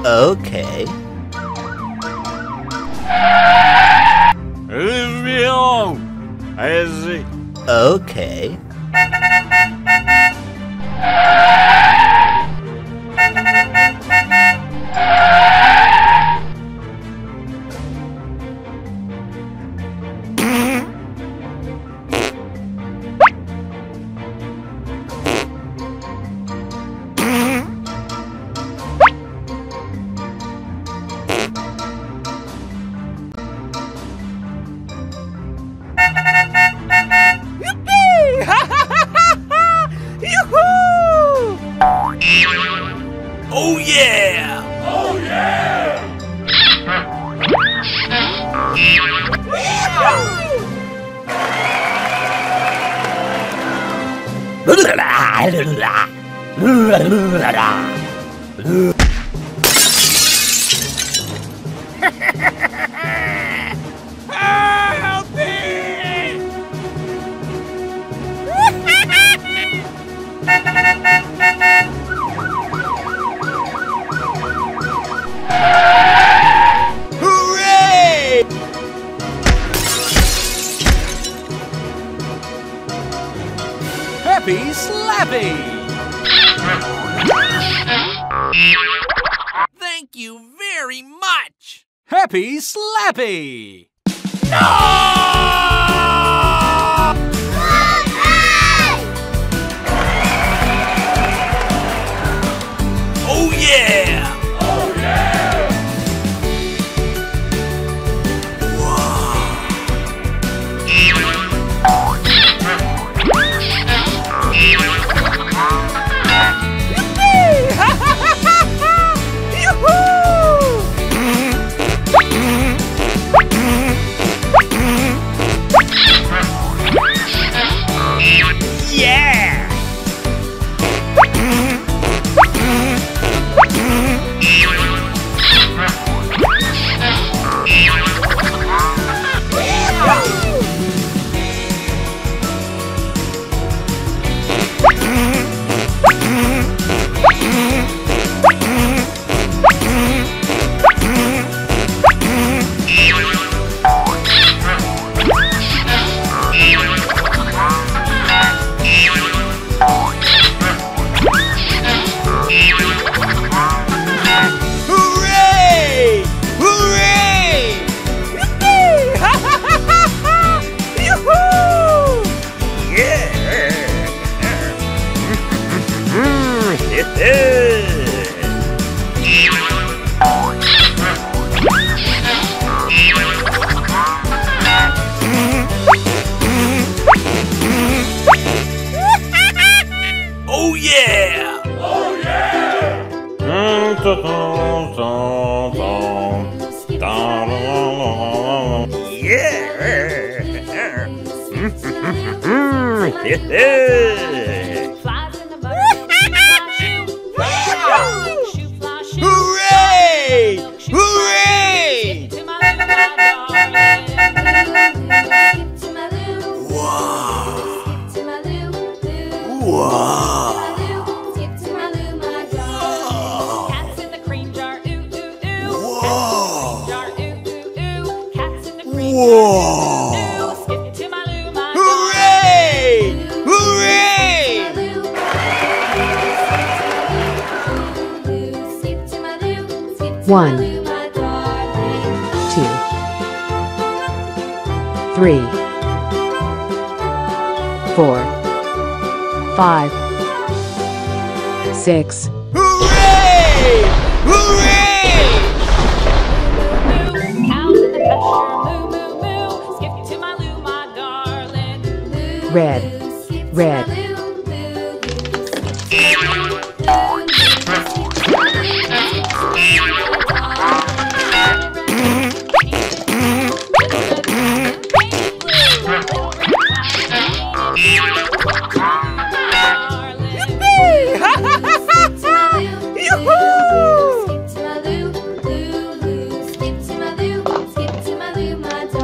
Okay. Leave me alone. I see. Okay. Oh yeah! Oh yeah! Help me! Hooray! Happy Slappy! Thank you very much! Happy Slappy! No! Oh yeah! Oh yeah! Oh yeah! Oh yeah! Hooray! Hooray! Wow! 1, 2, 3, 4, 5, 6. Hooray! Hooray! Cows in the pasture, moo, moo, moo. Skip to my loo, my darling. Red, red.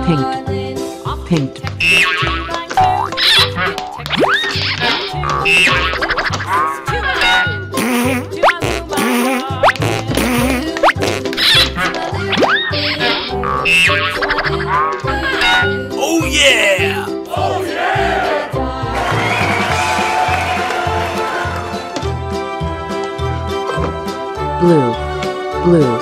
Pink, pink. Oh yeah! Oh yeah! Blue, blue.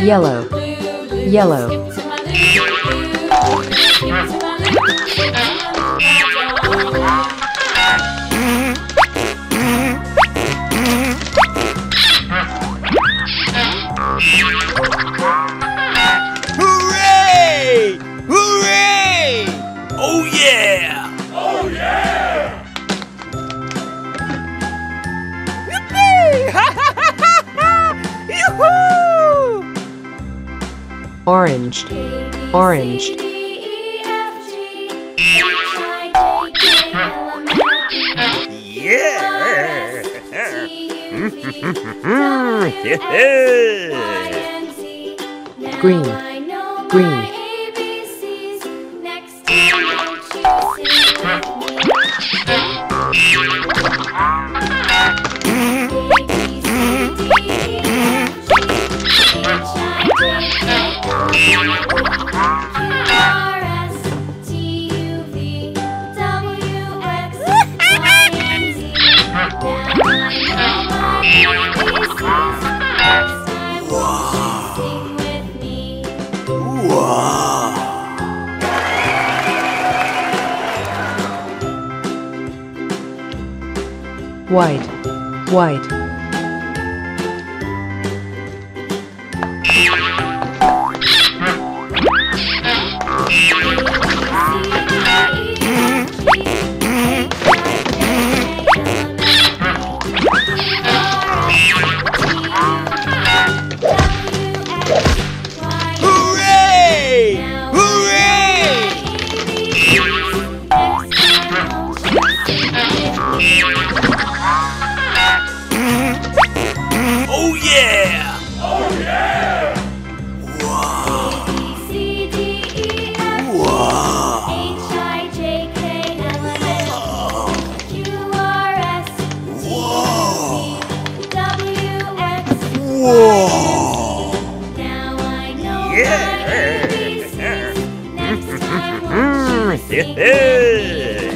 Yellow, yellow. Hooray! Hooray! Oh yeah! Oh yeah! Yippee! Ha ha ha ha! Yoo-hoo! Orange, orange. Yeah! Green, green. White, white. Hooray! Hooray! Oh yeah! Oh yeah! Whoa! Now I know Yeah! my ABCs. Next time I'll choose Yeah!